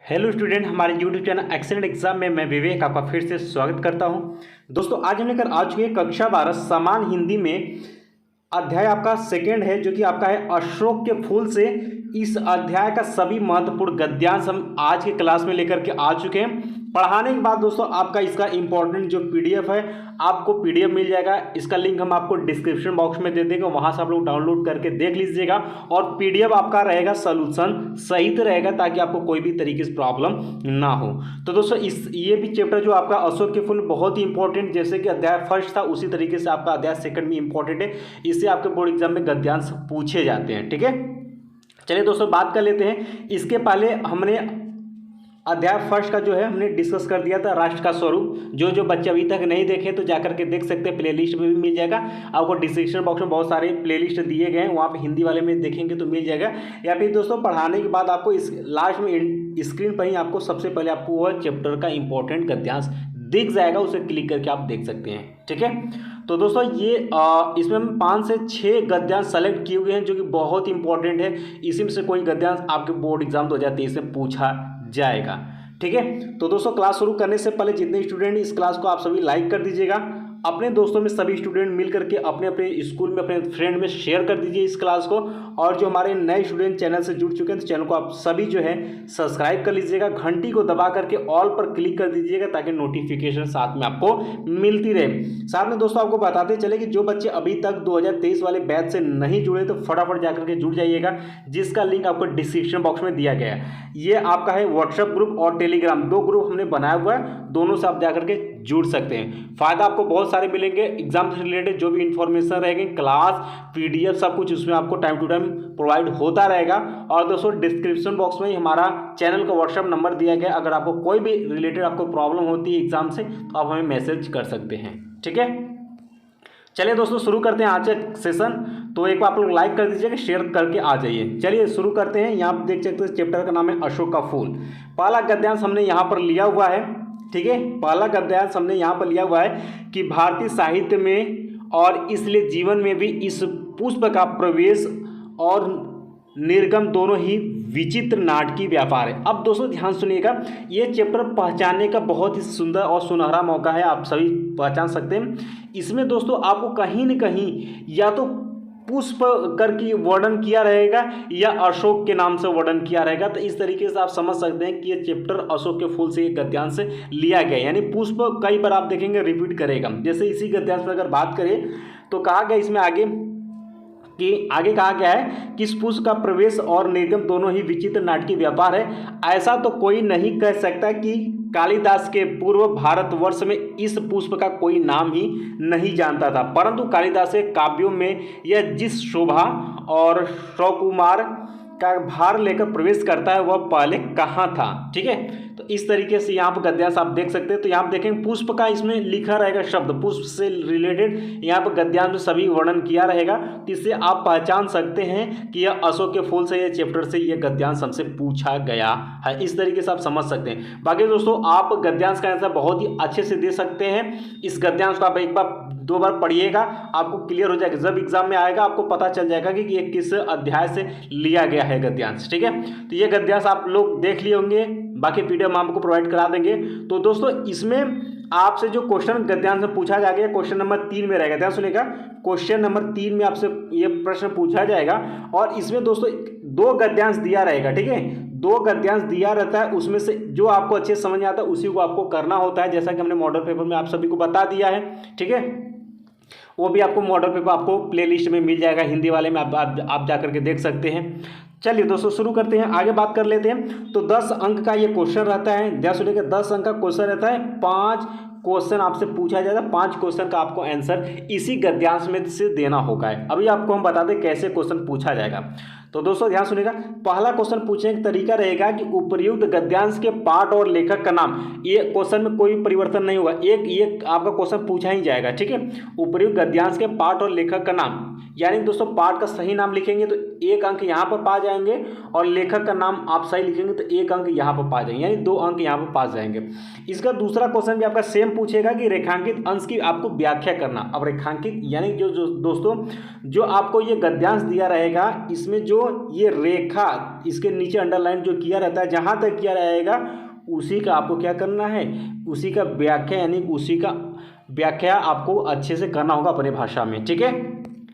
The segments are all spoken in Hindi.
हेलो स्टूडेंट, हमारे यूट्यूब चैनल एक्सेलेंट एग्जाम में मैं विवेक आपका फिर से स्वागत करता हूं। दोस्तों आज हम लेकर आ चुके हैं कक्षा 12 सामान्य हिंदी में अध्याय आपका सेकेंड है, जो कि आपका है अशोक के फूल से। इस अध्याय का सभी महत्वपूर्ण गद्यांश हम आज के क्लास में लेकर के आ चुके हैं। पढ़ाने के बाद दोस्तों आपका इसका इंपॉर्टेंट जो पीडीएफ है, आपको पीडीएफ मिल जाएगा। इसका लिंक हम आपको डिस्क्रिप्शन बॉक्स में दे देंगे, वहां से आप लोग डाउनलोड करके देख लीजिएगा। और पीडीएफ आपका रहेगा सोल्यूशन सहित रहेगा, ताकि आपको कोई भी तरीके से प्रॉब्लम ना हो। तो दोस्तों ये भी चैप्टर जो आपका अशोक के फूल बहुत ही इंपॉर्टेंट, जैसे कि अध्याय फर्स्ट था उसी तरीके से आपका अध्याय सेकंड भी इंपॉर्टेंट है। इससे आपके बोर्ड एग्जाम में गद्यांश पूछे जाते हैं। ठीक है, चलिए दोस्तों बात कर लेते हैं। इसके पहले हमने अध्याय फर्स्ट का जो है हमने डिस्कस कर दिया था, राष्ट्र का स्वरूप। जो बच्चे अभी तक नहीं देखे तो जाकर के देख सकते हैं, प्लेलिस्ट में भी मिल जाएगा आपको। डिस्क्रिप्शन बॉक्स में बहुत सारे प्लेलिस्ट दिए गए हैं, वहाँ पे हिंदी वाले में देखेंगे तो मिल जाएगा। या फिर दोस्तों पढ़ाने के बाद आपको इस लास्ट में स्क्रीन पर ही आपको सबसे पहले आपको वह चैप्टर का इंपॉर्टेंट गद्यांश दिख जाएगा, उसे क्लिक करके आप देख सकते हैं। ठीक है, तो दोस्तों ये इसमें हम 5 से 6 गद्यांश सेलेक्ट किए हुए हैं, जो कि बहुत इंपॉर्टेंट है। इसी में से कोई गद्यांश आपके बोर्ड एग्जाम 2023 में पूछा जाएगा। ठीक है, तो दोस्तों क्लास शुरू करने से पहले जितने स्टूडेंट इस क्लास को आप सभी लाइक कर दीजिएगा, अपने दोस्तों में सभी स्टूडेंट मिल करके अपने अपने स्कूल में अपने फ्रेंड में शेयर कर दीजिए इस क्लास को। और जो हमारे नए स्टूडेंट चैनल से जुड़ चुके हैं तो चैनल को आप सभी जो है सब्सक्राइब कर लीजिएगा, घंटी को दबा करके ऑल पर क्लिक कर दीजिएगा, ताकि नोटिफिकेशन साथ में आपको मिलती रहे। साथ में दोस्तों आपको बताते चले कि जो बच्चे अभी तक 2023 वाले बैच से नहीं जुड़े तो फटाफट जाकर के जुड़ जाइएगा, जिसका लिंक आपको डिस्क्रिप्शन बॉक्स में दिया गया है। ये आपका है व्हाट्सएप ग्रुप और टेलीग्राम, 2 ग्रुप हमने बनाया हुआ है, दोनों से आप जाकर के जुड़ सकते हैं। फायदा आपको बहुत सारे मिलेंगे, एग्जाम से रिलेटेड जो भी इंफॉर्मेशन रहेगी, क्लास पीडीएफ सब कुछ उसमें आपको टाइम टू टाइम प्रोवाइड होता रहेगा। और दोस्तों डिस्क्रिप्शन बॉक्स में ही हमारा चैनल का व्हाट्सएप नंबर दिया गया, अगर आपको कोई भी रिलेटेड आपको प्रॉब्लम होती है एग्जाम से तो आप हमें मैसेज कर सकते हैं। ठीक है, चलिए दोस्तों शुरू करते हैं आज का सेशन। तो एक बार आप लोग लाइक कर दीजिएगा, शेयर करके आ जाइए। चलिए शुरू करते हैं। यहाँ आप देख सकते हैं चैप्टर का नाम है अशोक का फूल। पहला गद्यांश हमने यहाँ पर लिया हुआ है। ठीक है, पहला गद्यांश हमने यहाँ पर लिया हुआ है कि भारतीय साहित्य में और इसलिए जीवन में भी इस पुष्प का प्रवेश और निर्गम दोनों ही विचित्र नाटकीय व्यापार है। अब दोस्तों ध्यान सुनिएगा, ये चैप्टर पहचानने का बहुत ही सुंदर और सुनहरा मौका है, आप सभी पहचान सकते हैं। इसमें दोस्तों आपको कहीं न कहीं या तो पुष्प करके वर्णन किया रहेगा या अशोक के नाम से वर्णन किया रहेगा। तो इस तरीके से आप समझ सकते हैं कि ये चैप्टर अशोक के फूल से एक गद्यांश से लिया गया, यानी पुष्प कई बार आप देखेंगे रिपीट करेगा। जैसे इसी गद्यांश पर अगर बात करें तो कहा गया इसमें आगे कहा गया है कि इस पुष्प का प्रवेश और निर्गम दोनों ही विचित्र नाटकीय व्यापार है। ऐसा तो कोई नहीं कह सकता कि कालिदास के पूर्व भारतवर्ष में इस पुष्प का कोई नाम ही नहीं जानता था, परंतु कालिदास के काव्यों में यह जिस शोभा और सकुमार का भार लेकर प्रवेश करता है वह पहले कहाँ था। ठीक है, तो इस तरीके से यहाँ पर गद्यांश आप देख सकते हैं। तो यहाँ पर देखेंगे पुष्प का इसमें लिखा रहेगा शब्द, पुष्प से रिलेटेड यहाँ पर गद्यांश में सभी वर्णन किया रहेगा। तो इससे आप पहचान सकते हैं कि यह अशोक के फूल से, यह चैप्टर से यह गद्यांश हमसे पूछा गया है। इस तरीके से आप समझ सकते हैं। बाकी दोस्तों आप गद्यांश का आंसर बहुत ही अच्छे से दे सकते हैं। इस गद्यांश को आप एक बार 2 बार पढ़िएगा, आपको क्लियर हो जाएगा। जब एग्जाम में आएगा आपको पता चल जाएगा कि ये किस अध्याय से लिया गया है गद्यांश। ठीक है, तो ये गद्यांश आप लोग देख लिए होंगे, बाकी पीडीएफ हम आपको प्रोवाइड करा देंगे। तो दोस्तों इसमें आपसे जो क्वेश्चन गद्यांश में पूछा जाएगा क्वेश्चन नंबर 3 में रहेगा। ध्यान सुनिएगा, क्वेश्चन नंबर 3 में आपसे ये प्रश्न पूछा जाएगा। और इसमें दोस्तों 2 गद्यांश दिया रहेगा। ठीक है, 2 गद्यांश दिया रहता है, उसमें से जो आपको अच्छे समझ में आता है उसी को आपको करना होता है, जैसा कि हमने मॉडल पेपर में आप सभी को बता दिया है। ठीक है, वो भी आपको मॉडल पेपर आपको प्लेलिस्ट में मिल जाएगा, हिंदी वाले में आप जाकर के देख सकते हैं। चलिए दोस्तों शुरू करते हैं, आगे बात कर लेते हैं। तो 10 अंक का ये क्वेश्चन रहता है। ध्यान सुनिएगा, 10 अंक का क्वेश्चन रहता है। 5 क्वेश्चन आपसे पूछा जाएगा, 5 क्वेश्चन का आपको आंसर इसी गद्यांश में से देना होगा। अभी आपको हम बता दें कैसे क्वेश्चन पूछा जाएगा। तो दोस्तों ध्यान सुनिएगा, पहला क्वेश्चन पूछने का तरीका रहेगा कि उपर्युक्त गद्यांश के पाठ और लेखक का नाम। ये क्वेश्चन में कोई परिवर्तन नहीं होगा, एक आपका क्वेश्चन पूछा ही जाएगा। ठीक है, उपर्युक्त गद्यांश के पाठ और लेखक का नाम, यानी दोस्तों पाठ का सही नाम लिखेंगे तो 1 अंक यहाँ पर पा जाएंगे, और लेखक का नाम आप सही लिखेंगे तो 1 अंक यहाँ पर पा जाएंगे, यानी 2 अंक यहाँ पर पा जाएंगे। इसका दूसरा क्वेश्चन भी आपका सेम पूछेगा कि रेखांकित अंश की आपको व्याख्या करना। अब रेखांकित यानी जो दोस्तों जो आपको ये गद्यांश दिया रहेगा, इसमें जो ये रेखा इसके नीचे अंडरलाइन जो किया रहता है, जहाँ तक किया रहेगा उसी का आपको क्या करना है, उसी का व्याख्या, यानी उसी का व्याख्या आपको अच्छे से करना होगा अपने भाषा में। ठीक है,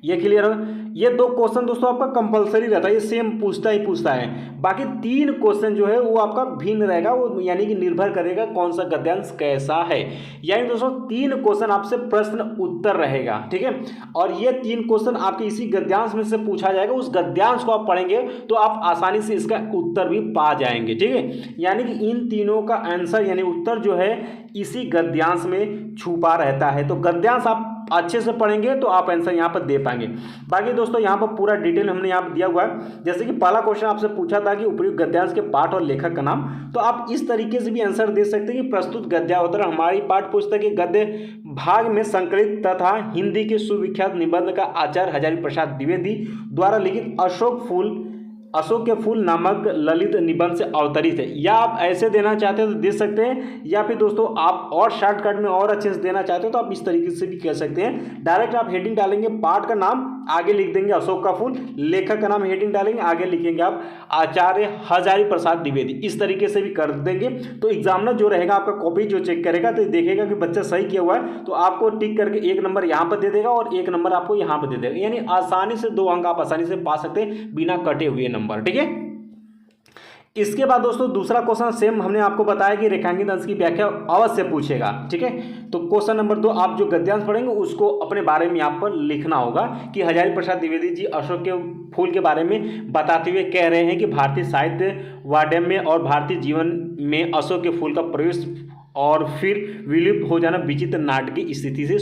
ये क्लियर हो। ये 2 क्वेश्चन दोस्तों आपका कंपलसरी रहता है, ये सेम पूछता है। बाकी 3 क्वेश्चन जो है वो आपका भिन्न रहेगा, वो यानी कि निर्भर करेगा कौन सा गद्यांश कैसा है। यानी दोस्तों 3 क्वेश्चन आपसे प्रश्न उत्तर रहेगा। ठीक है, और ये 3 क्वेश्चन आपके इसी गद्यांश में से पूछा जाएगा। उस गद्यांश को आप पढ़ेंगे तो आप आसानी से इसका उत्तर भी पा जाएंगे। ठीक है, यानी कि इन तीनों का आंसर यानी उत्तर जो है इसी गद्यांश में छुपा रहता है। तो गद्यांश आप अच्छे से पढ़ेंगे तो आप आंसर यहाँ पर दे पाएंगे। बाकी दोस्तों यहाँ पर पूरा डिटेल हमने यहाँ पर दिया हुआ है। जैसे कि पहला क्वेश्चन आपसे पूछा था कि उपयुक्त गद्यांश के पाठ और लेखक का नाम, तो आप इस तरीके से भी आंसर दे सकते हैं कि प्रस्तुत गद्यावतरण हमारी पाठ्य पुस्तक के गद्य भाग में संकलित तथा हिंदी के सुविख्यात निबंध का आचार्य हजारी प्रसाद द्विवेदी द्वारा लिखित अशोक के फूल नामक ललित निबंध से अवतरित है। या आप ऐसे देना चाहते हो तो दे सकते हैं, या फिर दोस्तों आप और शॉर्टकट में और अच्छे से देना चाहते हो तो आप इस तरीके से भी कह सकते हैं। डायरेक्ट आप हेडिंग डालेंगे, पाठ का नाम आगे लिख देंगे अशोक का फूल, लेखक का नाम हेडिंग डालेंगे, आगे लिखेंगे आप आचार्य हजारी प्रसाद द्विवेदी। इस तरीके से भी कर देंगे तो एग्जामिनर जो रहेगा आपका कॉपी जो चेक करेगा तो देखेगा कि बच्चा सही किया हुआ है, तो आपको टिक करके 1 नंबर यहाँ पर दे देगा और 1 नंबर आपको यहाँ पर दे देगा। यानी आसानी से 2 अंक आप आसानी से पा सकते हैं बिना कटे हुए नंबर। ठीक है, इसके बाद दोस्तों दूसरा क्वेश्चन सेम हमने आपको बताया कि रेखांकित अंश की व्याख्या अवश्य पूछेगा। ठीक है, तो क्वेश्चन नंबर 2 आप जो गद्यांश पढ़ेंगे उसको अपने बारे में यहाँ पर लिखना होगा कि हजारी प्रसाद द्विवेदी जी अशोक के फूल के बारे में बताते हुए कह रहे हैं कि भारतीय साहित्य वाङ्मय और भारतीय जीवन में अशोक के फूल का प्रवेश और फिर विलुप्त हो जाना विचित्र नाटकीय स्थिति से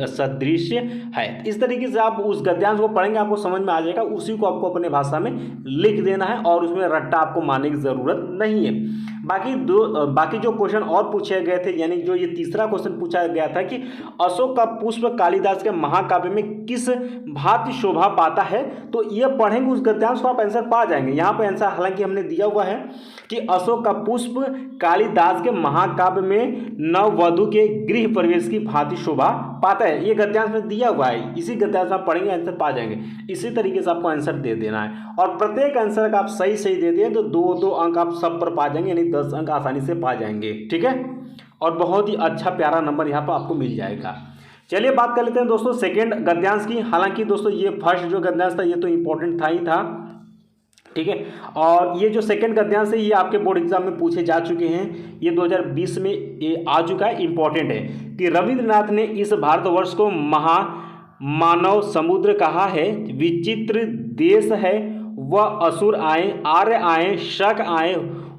सदृश है। इस तरीके से आप उस गद्यांश को पढ़ेंगे, आपको समझ में आ जाएगा, उसी को आपको अपने भाषा में लिख देना है और उसमें रट्टा आपको मारने की ज़रूरत नहीं है। बाकी जो क्वेश्चन और पूछे गए थे, यानी जो ये तीसरा क्वेश्चन पूछा गया था कि अशोक का पुष्प कालिदास के महाकाव्य में किस भांति शोभा पाता है, तो ये पढ़ेंगे उस गद्यांश को आप आंसर पा जाएंगे। यहाँ पर आंसर हालांकि हमने दिया हुआ है कि अशोक का पुष्प कालिदास के महाकाव्य में नववधु के गृह प्रवेश की भांति शोभा पाता है। ये गद्यांश में दिया हुआ है, इसी गद्यांश में आप पढ़ेंगे आंसर पा जाएंगे। इसी तरीके से आपको आंसर दे देना है और प्रत्येक आंसर का आप सही दे दें तो 2-2 अंक आप सब पर पा जाएंगे, यानी 10 अंक आसानी से पा जाएंगे। ठीक है, और बहुत ही अच्छा प्यारा नंबर यहाँ पर आपको मिल जाएगा। चलिए बात कर लेते हैं दोस्तों सेकेंड गद्यांश की। हालांकि दोस्तों ये फर्स्ट जो गद्यांश था ये तो इम्पोर्टेंट था ही था। ठीक है, और ये जो सेकंड गद्यांश है ये आपके बोर्ड एग्जाम में पूछे जा चुके हैं, ये 2020 में ये आ चुका है। इंपॉर्टेंट है कि रविंद्रनाथ ने इस भारतवर्ष को मानव समुद्र कहा है, विचित्र देश है, वह असुर आए, आर्य आए, शक आए,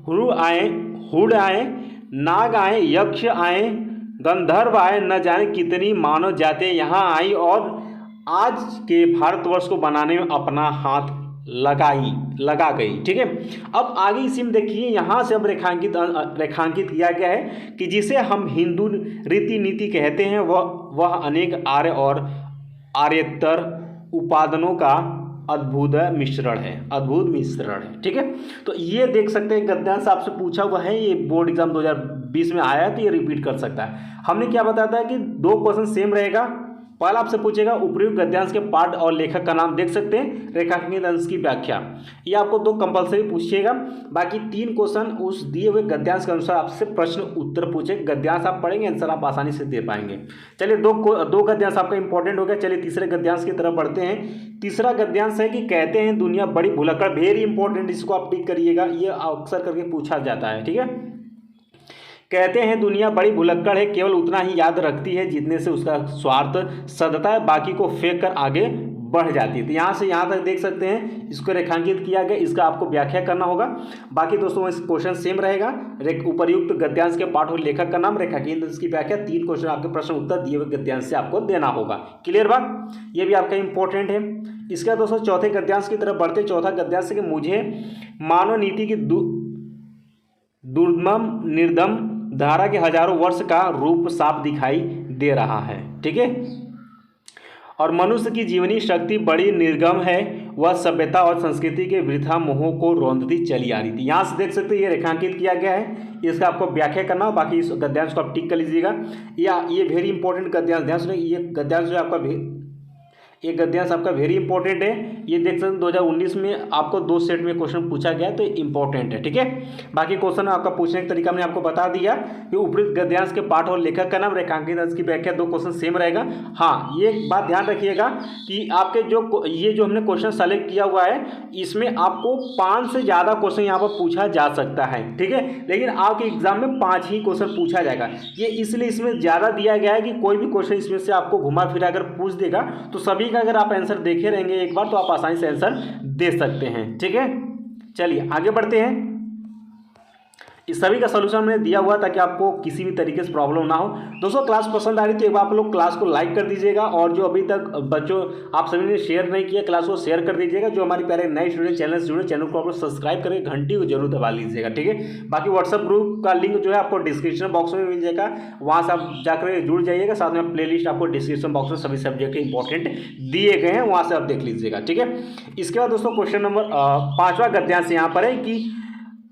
हुड आए, नाग आए, यक्ष आए, गंधर्व आए, न जाने कितनी मानव जातें यहाँ आई और आज के भारतवर्ष को बनाने में अपना हाथ लगा गई। ठीक है, अब आगे इसी में देखिए यहाँ से अब रेखांकित किया गया है कि जिसे हम हिंदू रीति नीति कहते हैं वह अनेक आर्य और आर्यतर उपादानों का अद्भुत मिश्रण है। ठीक है, तो ये देख सकते हैं गद्यांश आपसे पूछा हुआ है, ये बोर्ड एग्जाम 2020 में आया है तो ये रिपीट कर सकता है। हमने क्या बताया था कि 2 क्वेश्चन सेम रहेगा। पहला आपसे पूछेगा उपयुक्त गद्यांश के पाठ और लेखक का नाम, देख सकते हैं रेखांकित अंश की व्याख्या, ये आपको 2 कंपलसरी पूछिएगा। बाकी 3 क्वेश्चन उस दिए हुए गद्यांश के अनुसार आपसे प्रश्न उत्तर पूछे, गद्यांश आप पढ़ेंगे आंसर आप आसानी से दे पाएंगे। चलिए 2 गद्यांश आपका इंपॉर्टेंट हो गया। चलिए तीसरे गद्यांश की तरफ बढ़ते हैं। तीसरा गद्यांश है कि कहते हैं दुनिया बड़ी भुलक्कड़, वेरी इंपॉर्टेंट, इसको आप टिक करिएगा, ये अक्सर करके पूछा जाता है। ठीक है, कहते हैं दुनिया बड़ी भुलक्कड़ है, केवल उतना ही याद रखती है जितने से उसका स्वार्थ सदता है, बाकी को फेंक कर आगे बढ़ जाती है। तो यहाँ से यहाँ तक देख सकते हैं, इसको रेखांकित किया गया, इसका आपको व्याख्या करना होगा। बाकी दोस्तों इस क्वेश्चन सेम रहेगा, उपर्युक्त गद्यांश के पाठ और लेखक का नाम, रेखांकित अंश की व्याख्या, 3 क्वेश्चन आपके प्रश्न उत्तर दिए हुए गद्यांश से आपको देना होगा। क्लियर बात, ये भी आपका इंपॉर्टेंट है। इसका दोस्तों चौथे गद्यांश की तरफ बढ़ते। चौथा गद्यांश है कि मुझे मानव नीति की दुर्दम निर्दम धारा के हजारों वर्ष का रूप साफ दिखाई दे रहा है। ठीक है, और मनुष्य की जीवनी शक्ति बड़ी निर्गम है, वह सभ्यता और संस्कृति के वृथा मोहों को रौंदती चली आ रही थी। यहाँ से देख सकते हैं ये रेखांकित किया गया है, इसका आपको व्याख्या करना हो, बाकी इस गद्यांश को आप टिक कर लीजिएगा। या ये वेरी इंपॉर्टेंट गद्यांश, ध्यान सुनिए, ये गद्यांश जो आपका ये गद्यांश आपका वेरी इंपॉर्टेंट है। ये देख सकते हैं 2019 में आपको 2 सेट में क्वेश्चन पूछा गया है, तो इंपॉर्टेंट है, ठीक है। बाकी क्वेश्चन आपका पूछने का तरीका मैंने आपको बता दिया कि उपयुक्त गद्यांश के पाठ और लेखक का नाम, रेखांकित अंश की व्याख्या, 2 क्वेश्चन सेम रहेगा। हाँ, ये बात ध्यान रखिएगा कि आपके जो हमने क्वेश्चन सेलेक्ट किया हुआ है, इसमें आपको 5 से ज़्यादा क्वेश्चन यहाँ पर पूछा जा सकता है, ठीक है, लेकिन आपके एग्जाम में 5 ही क्वेश्चन पूछा जाएगा। ये इसलिए इसमें ज़्यादा दिया गया है कि कोई भी क्वेश्चन इसमें से आपको घुमा फिरा कर पूछ देगा, तो सभी का अगर आप आंसर देखे रहेंगे एक बार, तो आप आसानी से आंसर दे सकते हैं, ठीक है। चलिए आगे बढ़ते हैं। इस सभी का सलूशन मैंने दिया हुआ ताकि आपको किसी भी तरीके से प्रॉब्लम ना हो। दोस्तों क्लास पसंद आ रही तो एक बार आप लोग क्लास को लाइक कर दीजिएगा, और जो अभी तक बच्चों आप सभी ने शेयर नहीं किया, क्लास को शेयर कर दीजिएगा। जो हमारे प्यारे नए स्टूडेंट चैनल से जुड़े, चैनल को आप लोग सब्सक्राइब करके घंटी को जरूर दबा लीजिएगा, ठीक है। बाकी व्हाट्सअप ग्रुप का लिंक जो है आपको डिस्क्रिप्शन बॉक्स में मिल जाएगा, वहाँ से आप जाकर जुड़ जाइएगा। साथ में प्ले लिस्ट आपको डिस्क्रिप्शन बॉक्स में सभी सब्जेक्ट के इंपॉर्टेंट दिए गए हैं, वहाँ से आप देख लीजिएगा, ठीक है। इसके बाद दोस्तों क्वेश्चन नंबर 5वां गद्यांश यहाँ पर है कि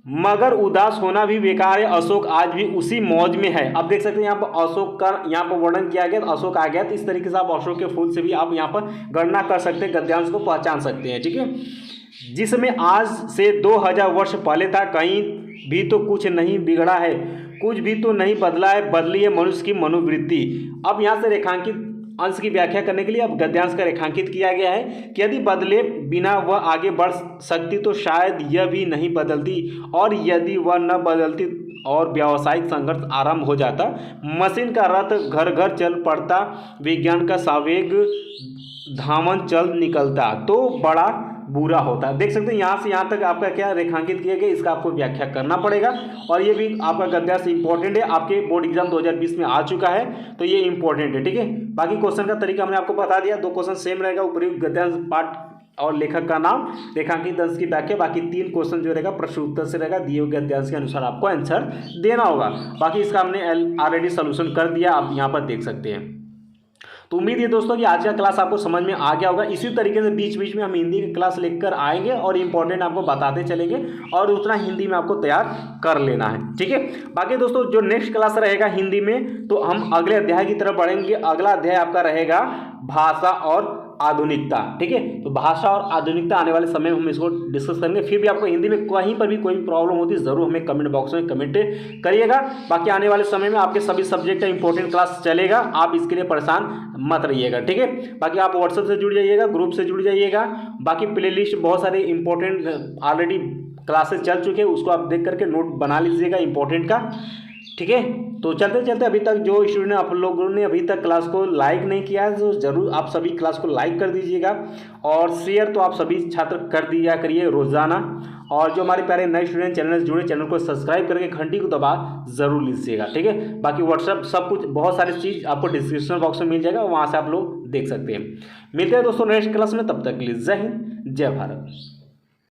मगर उदास होना भी बेकार है, अशोक आज भी उसी मौज में है। अब देख सकते हैं यहाँ पर अशोक का यहाँ पर वर्णन किया गया, तो अशोक आ गया, तो इस तरीके से आप अशोक के फूल से भी आप यहाँ पर गणना कर सकते हैं, गद्यांश को पहचान सकते हैं, ठीक है। जिसमें आज से 2000 वर्ष पहले था, कहीं भी तो कुछ नहीं बिगड़ा है, कुछ भी तो नहीं बदला है, बदली है मनुष्य की मनोवृत्ति। अब यहाँ से रेखांकित अंश की व्याख्या करने के लिए अब गद्यांश का रेखांकित किया गया है कि यदि बदले बिना वह आगे बढ़ सकती तो शायद यह भी नहीं बदलती, और यदि वह न बदलती और व्यावसायिक संघर्ष आरंभ हो जाता, मशीन का रथ घर घर चल पड़ता, विज्ञान का सावेग धामन चल निकलता, तो बड़ा बुरा होता। देख सकते हैं यहाँ से यहाँ तक आपका क्या रेखांकित किया गया, इसका आपको व्याख्या करना पड़ेगा, और ये भी आपका गद्यांश इंपॉर्टेंट है, आपके बोर्ड एग्जाम 2020 में आ चुका है, तो ये इंपॉर्टेंट है, ठीक है। बाकी क्वेश्चन का तरीका हमने आपको बता दिया, 2 क्वेश्चन सेम रहेगा, उपयुक्त गद्यांश पाठ और लेखक का नाम, रेखांकित अंश की व्याख्या, बाकी 3 क्वेश्चन जो रहेगा प्रश्न उत्तर से रहेगा, दिए हुए गद्यांश के अनुसार आपको आंसर देना होगा। बाकी इसका हमने ऑलरेडी सोल्यूशन कर दिया, आप यहाँ पर देख सकते हैं। तो उम्मीद है दोस्तों कि आज का क्लास आपको समझ में आ गया होगा। इसी तरीके से बीच बीच में हम हिंदी की क्लास लेकर आएंगे और इंपॉर्टेंट आपको बताते चलेंगे, और उतना हिंदी में आपको तैयार कर लेना है, ठीक है। बाकी दोस्तों जो नेक्स्ट क्लास रहेगा हिंदी में, तो हम अगले अध्याय की तरफ बढ़ेंगे। अगला अध्याय आपका रहेगा भाषा और आधुनिकता, ठीक है। तो भाषा और आधुनिकता आने वाले समय में हम इसको डिस्कस करेंगे। फिर भी आपको हिंदी में कहीं पर भी कोई प्रॉब्लम होती है ज़रूर हमें कमेंट बॉक्स में कमेंट करिएगा। बाकी आने वाले समय में आपके सभी सब्जेक्ट का इंपॉर्टेंट क्लास चलेगा, आप इसके लिए परेशान मत रहिएगा, ठीक है। बाकी आप व्हाट्सएप से जुड़ जाइएगा, ग्रुप से जुड़ जाइएगा। बाकी प्ले लिस्ट बहुत सारे इंपॉर्टेंट ऑलरेडी क्लासेस चल चुके हैं, उसको आप देख करके नोट बना लीजिएगा इंपॉर्टेंट का, ठीक है। तो चलते चलते अभी तक जो स्टूडेंट आप लोगों ने अभी तक क्लास को लाइक नहीं किया है, तो ज़रूर आप सभी क्लास को लाइक कर दीजिएगा, और शेयर तो आप सभी छात्र कर दिया करिए रोज़ाना। और जो हमारे प्यारे नए स्टूडेंट चैनल से जुड़े, चैनल को सब्सक्राइब करके घंटी को दबा जरूर लीजिएगा, ठीक है। बाकी व्हाट्सअप सब कुछ बहुत सारी चीज़ आपको डिस्क्रिप्शन बॉक्स में मिल जाएगा, वहाँ से आप लोग देख सकते हैं। मिलते हैं दोस्तों नेक्स्ट क्लास में, तब तक के लिए जय हिंद, जय भारत।